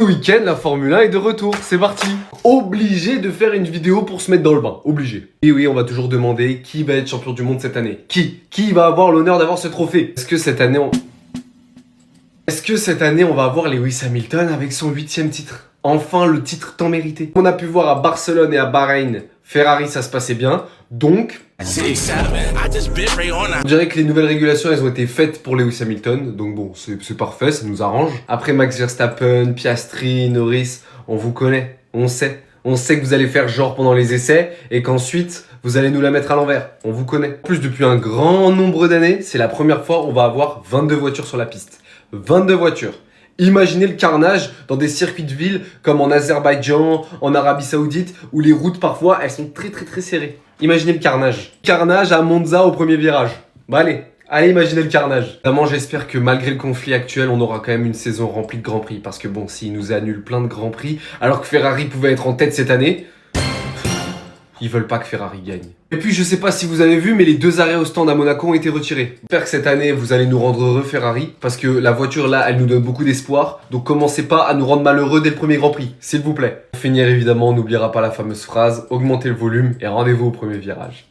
Ce week-end, la Formule 1 est de retour, c'est parti. Obligé de faire une vidéo pour se mettre dans le bain, obligé. Et oui, on va toujours demander qui va être champion du monde cette année. Qui va avoir l'honneur d'avoir ce trophée? Est-ce que cette année, on va avoir Lewis Hamilton avec son 8e titre? Enfin, le titre tant mérité. On a pu voir à Barcelone et à Bahreïn, Ferrari ça se passait bien, donc... On dirait que les nouvelles régulations, elles ont été faites pour Lewis Hamilton, donc bon, c'est parfait, ça nous arrange. Après Max Verstappen, Piastri, Norris, on vous connaît, on sait. On sait que vous allez faire genre pendant les essais et qu'ensuite, vous allez nous la mettre à l'envers. On vous connaît. En plus, depuis un grand nombre d'années, c'est la première fois où on va avoir 22 voitures sur la piste. 22 voitures. Imaginez le carnage dans des circuits de ville comme en Azerbaïdjan, en Arabie Saoudite, où les routes parfois, elles sont très serrées. Imaginez le carnage. Carnage à Monza au premier virage. Bah allez imaginez le carnage. Vraiment, j'espère que malgré le conflit actuel, on aura quand même une saison remplie de Grands Prix. Parce que bon, s'ils nous annulent plein de Grands Prix, alors que Ferrari pouvait être en tête cette année, ils veulent pas que Ferrari gagne. Et puis je sais pas si vous avez vu, mais les 2 arrêts au stand à Monaco ont été retirés. J'espère que cette année vous allez nous rendre heureux Ferrari, parce que la voiture là, elle nous donne beaucoup d'espoir. Donc commencez pas à nous rendre malheureux dès le premier Grand Prix, s'il vous plaît. Pour finir évidemment, on n'oubliera pas la fameuse phrase, augmentez le volume et rendez-vous au premier virage.